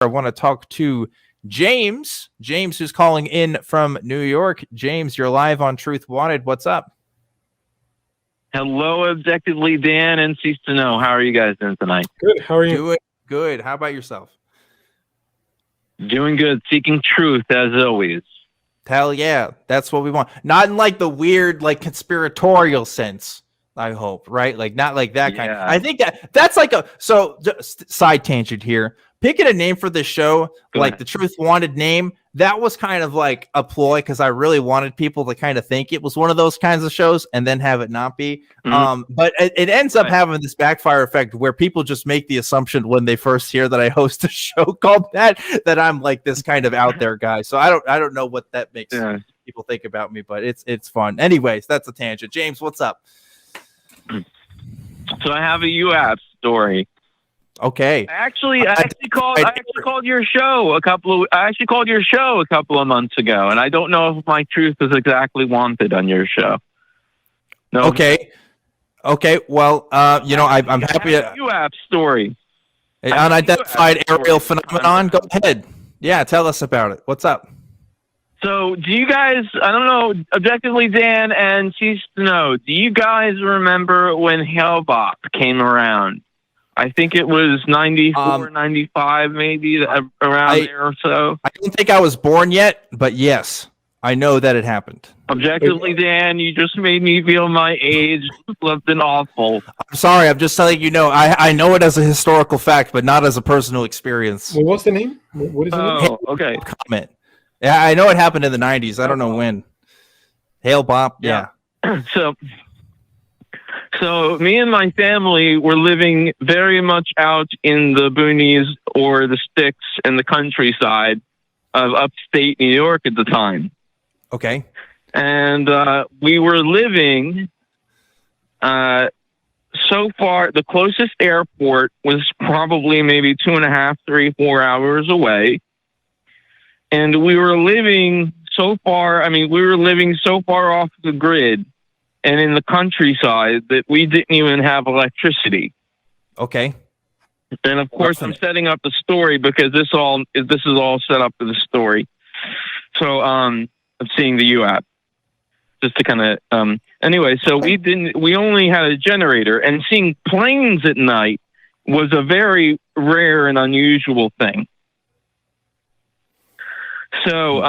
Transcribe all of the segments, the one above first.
I want to talk to James. James, who's calling in from New York. James, you're live on Truth Wanted. What's up? Hello, Objectively Dan and Ceasetoknow. How are you guys doing tonight? Good. How are you? Doing good. How about yourself? Doing good. Seeking truth as always. Hell yeah. That's what we want. Not in like the weird, like conspiratorial sense, I hope, right? Like not like that kind. Yeah. I think that's like just side tangent here. Picking a name for the show, like the Truth Wanted name, that was kind of like a ploy because I really wanted people to kind of think it was one of those kinds of shows and then have it not be. But it ends up having this backfire effect where people just make the assumption when they first hear that I host a show called that I'm like this kind of out there guy. So I don't know what that makes people think about me, but it's fun. Anyways, that's a tangent. James, what's up? So I have a UAP story. Okay. I actually called your show a couple of months ago, and I don't know if my truth is exactly wanted on your show. No. Okay. Well, I'm happy to UAP story. Unidentified aerial phenomenon. Go ahead. Yeah, tell us about it. What's up? So, do you guys? I don't know. Objectively, Dan and Ceasetoknow. Do you guys remember when Hellbop came around? I think it was 94, 95, maybe around there or so. I don't think I was born yet, but yes, I know that it happened. Objectively, Dan, you just made me feel my age. Something awful. I'm sorry. I'm just telling you. I know it as a historical fact, but not as a personal experience. Well, what's the name? What is the name? Oh, okay. Comment. Yeah, I know it happened in the 90s. I don't know when. Hail Bop. Yeah. So me and my family were living very much out in the boonies or the sticks in the countryside of upstate New York at the time. Okay. And we were living so far, the closest airport was probably maybe 2.5, 3, 4 hours away. And we were living so far off the grid and in the countryside that we didn't even have electricity. Okay. And of course, I'm setting up the story because this is all set up for the story. So, I'm seeing the UAP just to kind of, anyway, so we only had a generator, and seeing planes at night was a very rare and unusual thing. So,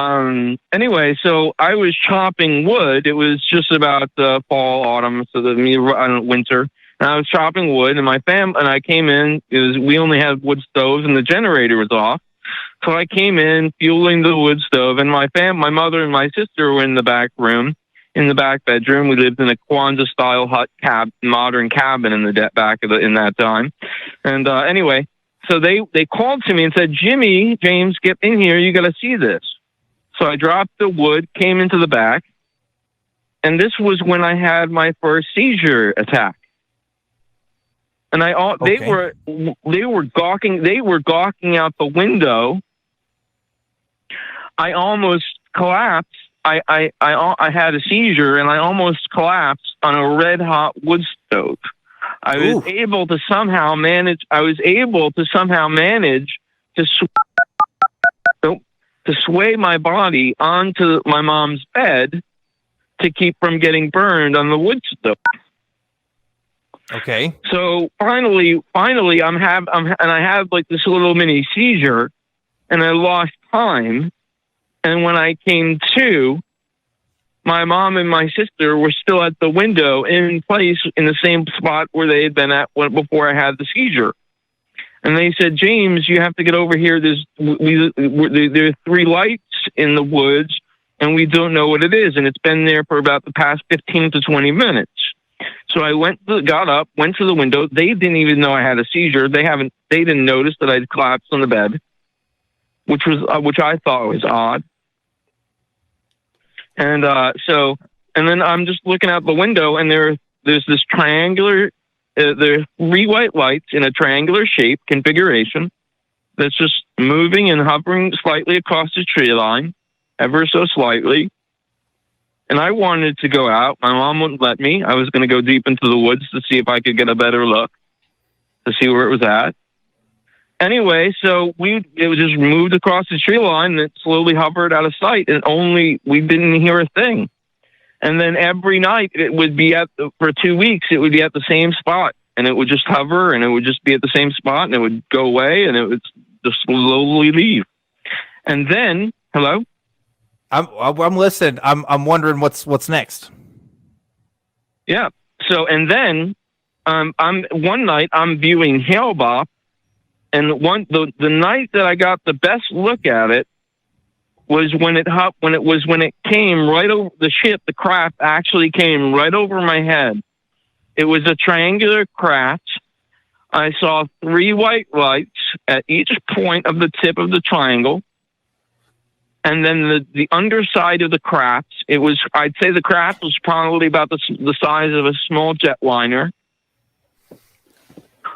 anyway, so I was chopping wood. It was just about fall, autumn, so winter. And I was chopping wood, and I came in. We only had wood stoves, and the generator was off. So I came in, fueling the wood stove, and my mother and my sister were in the back room, in the back bedroom. We lived in a Kwanzaa-style hut modern cabin in the back of in that time. And anyway. So they called to me and said, James, get in here. You got to see this. So I dropped the wood, came into the back, and this was when I had my first seizure attack. And they were gawking out the window. I almost collapsed. I had a seizure, and I almost collapsed on a red hot wood stove. I was able to somehow manage to sway my body onto my mom's bed to keep from getting burned on the wood stove. Okay. So finally, I have like this little mini seizure, and I lost time. And when I came to, my mom and my sister were still at the window in place in the same spot where they had been at before I had the seizure. And they said, James, you have to get over here. There are 3 lights in the woods, and we don't know what it is. And it's been there for about the past 15 to 20 minutes. So I got up, went to the window. They didn't even know I had a seizure. They didn't notice that I'd collapsed on the bed, which I thought was odd. And and then I'm just looking out the window, and there's this triangular, there are 3 white lights in a triangular shape configuration that's just moving and hovering slightly across the tree line, ever so slightly. And I wanted to go out. My mom wouldn't let me. I was going to go deep into the woods to see if I could get a better look, to see where it was at. anyway, so it was just moved across the tree line and it slowly hovered out of sight, and we didn't hear a thing. And then every night it would be for 2 weeks, it would be at the same spot, and it would just hover, and it would just be at the same spot, and it would go away, and it would just slowly leave. And then, hello? I'm listening. I'm wondering what's next. Yeah. So, and then, one night I'm viewing Hale-Bopp, and the night that I got the best look at it was when it came right over the ship. The craft actually came right over my head. It was a triangular craft. I saw 3 white lights at each point of the tip of the triangle. And then the underside of the craft, I'd say the craft was probably about the size of a small jetliner.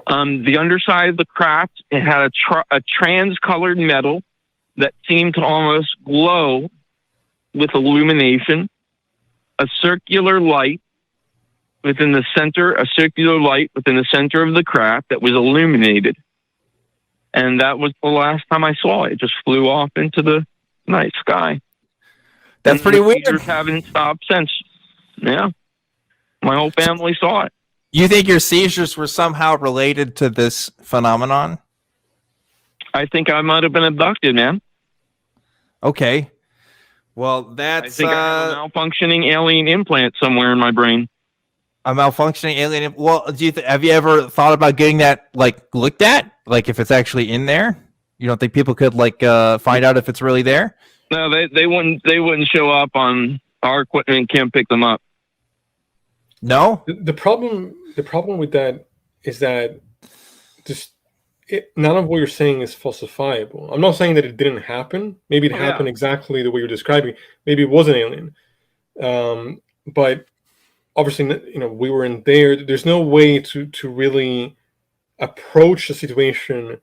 The underside of the craft, it had a trans-colored metal that seemed to almost glow with illumination, a circular light within the center of the craft that was illuminated. And that was the last time I saw it. It just flew off into the night sky. That's pretty weird. Seizures haven't stopped since. Yeah. My whole family saw it. You think your seizures were somehow related to this phenomenon? I think I might have been abducted, man. Okay. Well, that's... I think I have a malfunctioning alien implant somewhere in my brain. A malfunctioning alien... Well, have you ever thought about getting that, looked at? Like, if it's actually in there? You don't think people could, find out if it's really there? No, they wouldn't show up on our equipment and can't pick them up. No? The problem with that is that none of what you're saying is falsifiable. I'm not saying that it didn't happen. Maybe it happened exactly the way you're describing. Maybe it was an alien. But obviously, we weren't there. There's no way to really approach the situation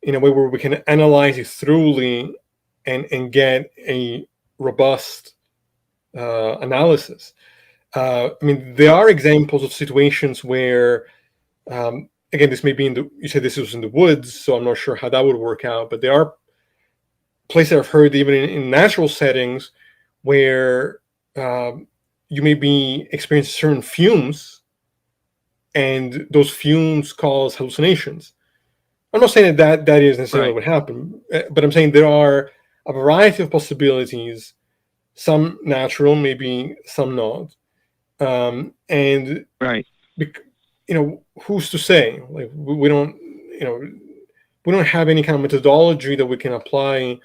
in a way where we can analyze it thoroughly and get a robust analysis. There are examples of situations where, again, this may be you said this was in the woods, so I'm not sure how that would work out, but there are places I've heard, even in natural settings, where you may be experiencing certain fumes, and those fumes cause hallucinations. I'm not saying that is necessarily what happened, but I'm saying there are a variety of possibilities, some natural, maybe some not. And who's to say? Like we don't have any kind of methodology that we can apply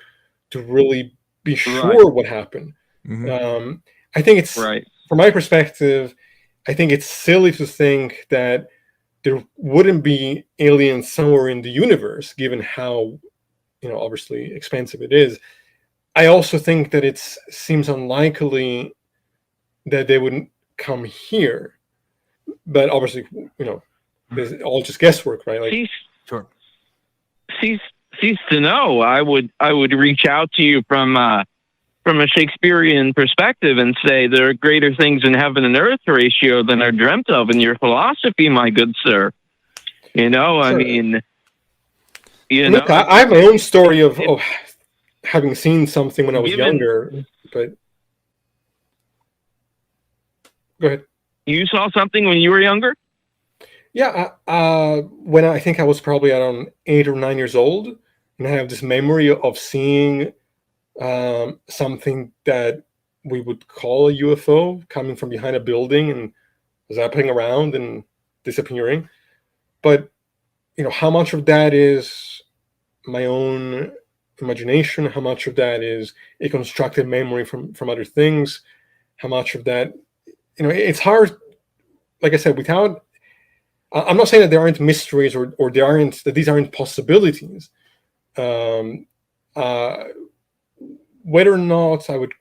to really be sure what happened. Mm-hmm. I think it's from my perspective, I think it's silly to think that there wouldn't be aliens somewhere in the universe, given how obviously expensive it is. I also think that it seems unlikely that they wouldn't come here, but obviously, it's all just guesswork, right? Ceasetoknow, I would reach out to you from a Shakespearean perspective and say there are greater things in heaven and earth, Horatio, than are dreamt of in your philosophy, my good sir. Sure. Look, I have my own story of having seen something when I was younger, but go ahead. You saw something when you were younger? Yeah, when I think I was probably around 8 or 9 years old, and I have this memory of seeing something that we would call a UFO coming from behind a building and zapping around and disappearing. But how much of that is my own imagination? How much of that is a constructed memory from other things? How much of that, it's hard. Like I said, I'm not saying that there aren't mysteries or that these aren't possibilities. Whether or not I would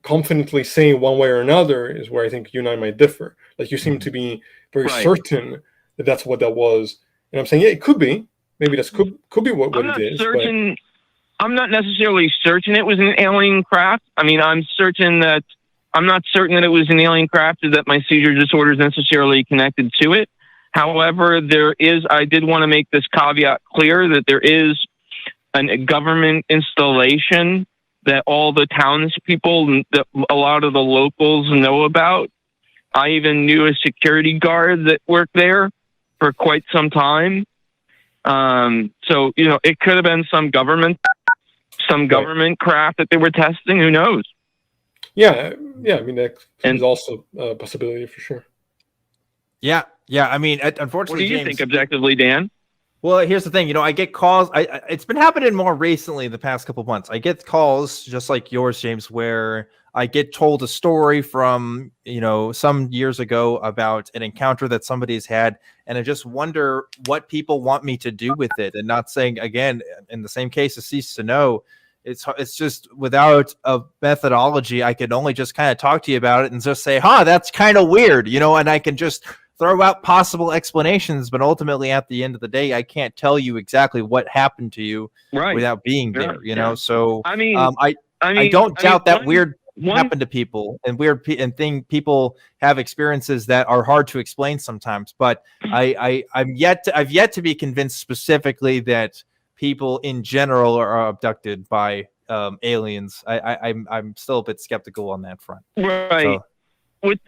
confidently say one way or another is where I think you and I might differ. Like you seem to be very certain that that's what that was, and I'm saying it could be. Maybe that could be what it is. Certain. I'm not necessarily certain it was an alien craft. I'm not certain that it was an alien craft or that my seizure disorder is necessarily connected to it. However, I did want to make this caveat clear that there is a government installation that all the townspeople, a lot of the locals know about. I even knew a security guard that worked there for quite some time. So, it could have been some government craft that they were testing. Who knows? Yeah. I mean, that is also a possibility for sure. Yeah. I mean, unfortunately, what do you James, think, Objectively, Dan? Well, here's the thing. I get calls. It's been happening more recently the past couple of months. I get calls just like yours, James, where I get told a story from, some years ago about an encounter that somebody's had. And I just wonder what people want me to do with it. And not saying, again, in the same case as Ceasetoknow, it's just without a methodology, I can only just kind of talk to you about it and just say, that's kind of weird, and I can just throw out possible explanations, but ultimately at the end of the day, I can't tell you exactly what happened to you without being there, So I don't doubt that weird happened to people, and people have experiences that are hard to explain sometimes, but I've yet to be convinced specifically that people in general are abducted by aliens. I'm still a bit skeptical on that front. Right. So, at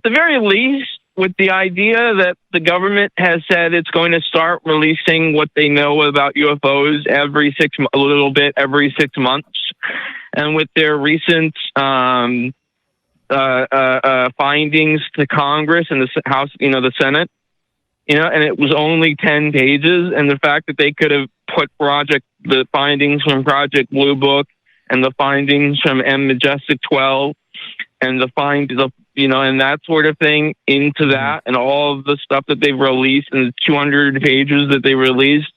the very least, with the idea that the government has said it's going to start releasing what they know about UFOs every 6 months, and with their recent findings to Congress and the House, the Senate, and it was only 10 pages, and the fact that they could have put the findings from Project Blue Book and the findings from Majestic 12 and and that sort of thing into that, and all of the stuff that they've released, and the 200 pages that they released,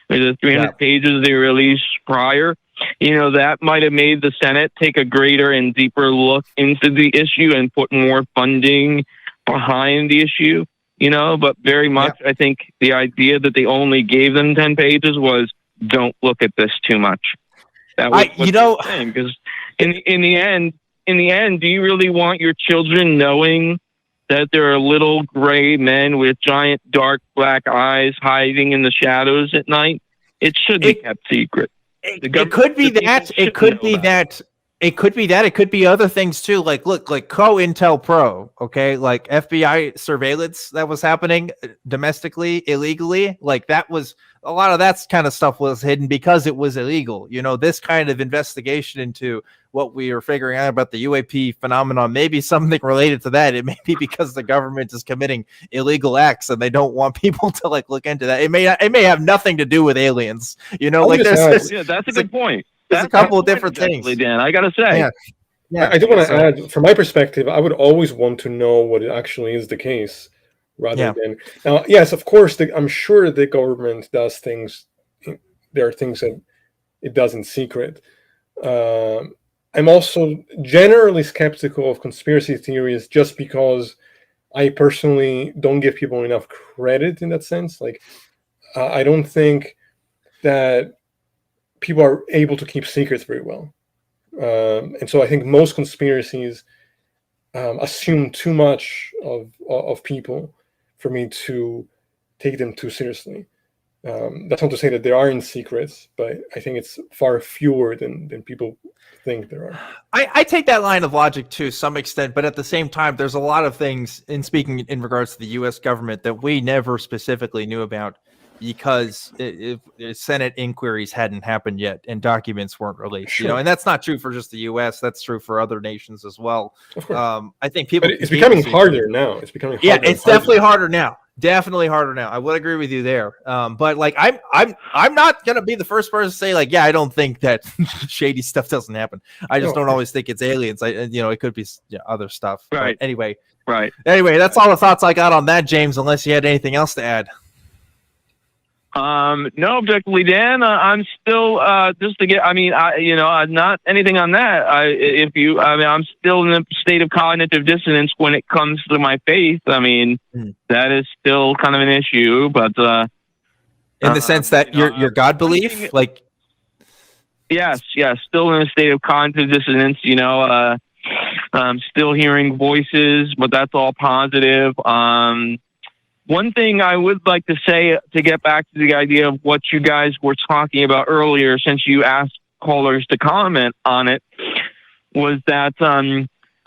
or the 300 pages they released prior, that might have made the Senate take a greater and deeper look into the issue and put more funding behind the issue, but very much, I think the idea that they only gave them 10 pages was, don't look at this too much. That was what saying, because in the end, do you really want your children knowing that there are little gray men with giant dark black eyes hiding in the shadows at night? It should be kept secret. It could be that. It could be that. It could be that. It could be other things too. Like, look, like COINTELPRO, okay? Like FBI surveillance that was happening domestically, illegally. Like that was, a lot of that kind of stuff was hidden because it was illegal. This kind of investigation into what we are figuring out about the UAP phenomenon, maybe something related to that. It may be because the government is committing illegal acts and they don't want people to look into that. It may have nothing to do with aliens. That's a good point. There's a couple of different things, Dan. I gotta say, I do want to add, from my perspective, I would always want to know what actually is the case, rather than now. Yes, of course, I'm sure the government does things. There are things that it does in secret. I'm also generally skeptical of conspiracy theories, just because I personally don't give people enough credit in that sense. I don't think that people are able to keep secrets very well. And so I think most conspiracies assume too much of people for me to take them too seriously. That's not to say that there aren't secrets, but I think it's far fewer than people think there are. I take that line of logic to some extent, but at the same time, there's a lot of things, in speaking in regards to the U.S. government, that we never specifically knew about, because Senate inquiries hadn't happened yet and documents weren't released. Sure. And that's not true for just the U.S. That's true for other nations as well. Of course. I think people. But it's becoming harder now. It's becoming harder. Yeah, it's definitely harder now. Definitely harder now. I would agree with you there. But I'm not gonna be the first person to say I don't think that shady stuff doesn't happen. I just don't always think it's aliens. It could be other stuff. Right. But anyway. Right. Anyway, that's all the thoughts I got on that, James. Unless you had anything else to add. No, Objectively Dan, I'm still just to get. Not anything on that. I'm still in a state of cognitive dissonance when it comes to my faith. That is still kind of an issue, but in the sense that your God belief, yes, still in a state of cognitive dissonance. I'm still hearing voices, but that's all positive. One thing I would like to say to get back to the idea of what you guys were talking about earlier, since you asked callers to comment on it, was that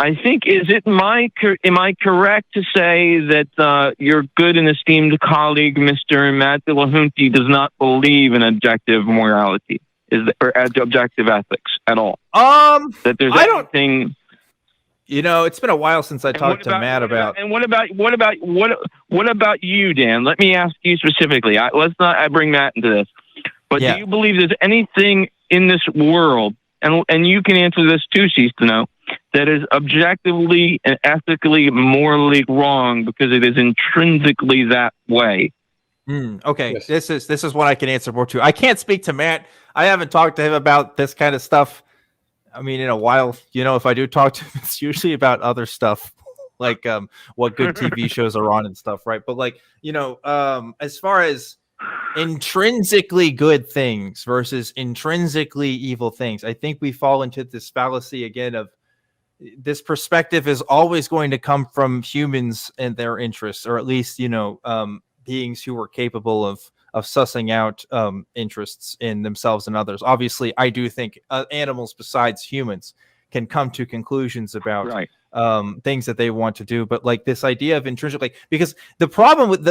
I think, am I correct to say that your good and esteemed colleague, Mr. Matt Dillahunty, does not believe in objective morality or objective ethics at all? That there's anything. It's been a while since I talked to Matt about. And what about you, Dan? Let me ask you specifically. Let's not bring Matt into this. But do you believe there's anything in this world, and you can answer this too, Ceasetoknow, that is objectively and ethically, morally wrong because it is intrinsically that way? Okay, yes. This is what I can answer more to. I can't speak to Matt. I haven't talked to him about this kind of stuff. I mean, in a while, if I do talk to him, it's usually about other stuff, like what good TV shows are on and stuff, right? But as far as intrinsically good things versus intrinsically evil things, I think we fall into this fallacy again of this perspective is always going to come from humans and their interests, or at least, beings who are capable of sussing out interests in themselves and others. Obviously, I do think animals besides humans can come to conclusions about things that they want to do. But this idea of intrinsic, because the problem with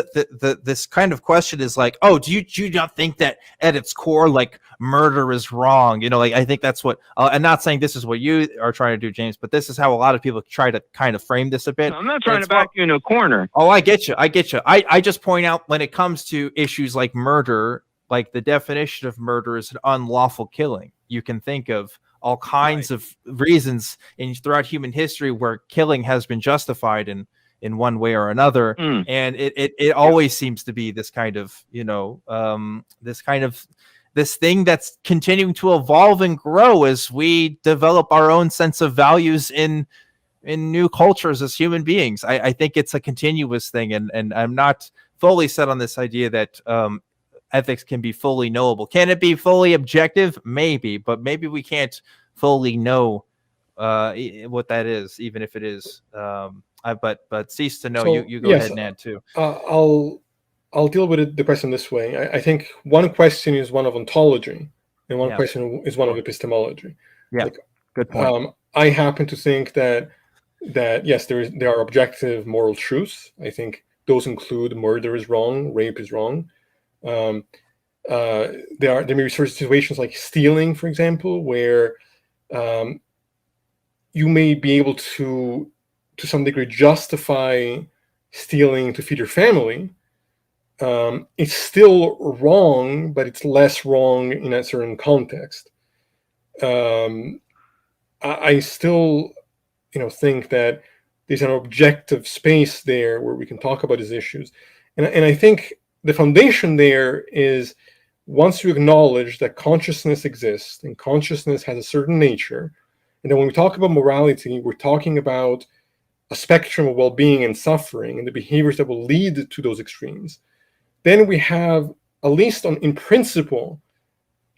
this kind of question is do you not think that at its core, murder is wrong? I think that's what, I'm not saying this is what you are trying to do, James, but this is how a lot of people try to kind of frame this a bit. No, I'm not trying to back you into a corner. Oh, I get you. I just point out when it comes to issues like murder, the definition of murder is an unlawful killing. You can think of all kinds of reasons throughout human history where killing has been justified in one way or another. And it always seems to be this kind of, this thing that's continuing to evolve and grow as we develop our own sense of values in new cultures as human beings. I think it's a continuous thing. And I'm not fully set on this idea that, ethics can be fully knowable. Can it be fully objective? Maybe, but maybe we can't fully know what that is, even if it is. But Ceasetoknow, so, you go ahead and add too. I'll deal with the question this way. I think one question is one of ontology, and one question is one of epistemology. Yeah, good point. I happen to think that yes, there are objective moral truths. I think those include murder is wrong, rape is wrong. There may be certain situations like stealing, for example, where you may be able to some degree justify stealing to feed your family. It's still wrong, but it's less wrong in a certain context. I still, think that there's an objective space there where we can talk about these issues, and I think the foundation there is once you acknowledge that consciousness exists and consciousness has a certain nature, and then when we talk about morality, we're talking about a spectrum of well-being and suffering and the behaviors that will lead to those extremes, then we have, at least in principle,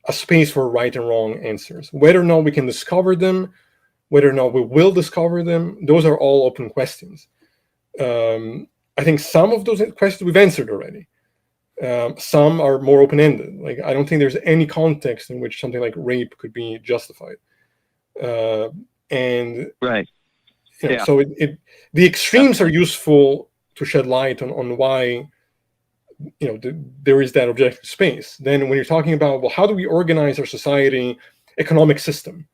a space for right and wrong answers. Whether or not we can discover them, whether or not we will discover them, those are all open questions. I think some of those questions we've answered already. Some are more open-ended. I don't think there's any context in which something like rape could be justified. And so the extremes are useful to shed light on why there is that objective space. Then when you're talking about, how do we organize our society, economic system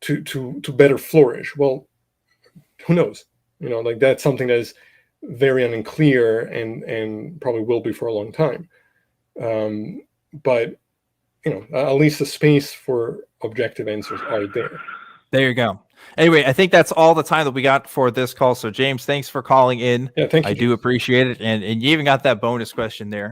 to better flourish? Well, who knows? That's something that is very unclear and probably will be for a long time. But at least the space for objective answers are there. There you go. Anyway, I think that's all the time that we got for this call. So James, thanks for calling in. Yeah, thank you. I do appreciate it. And you even got that bonus question there.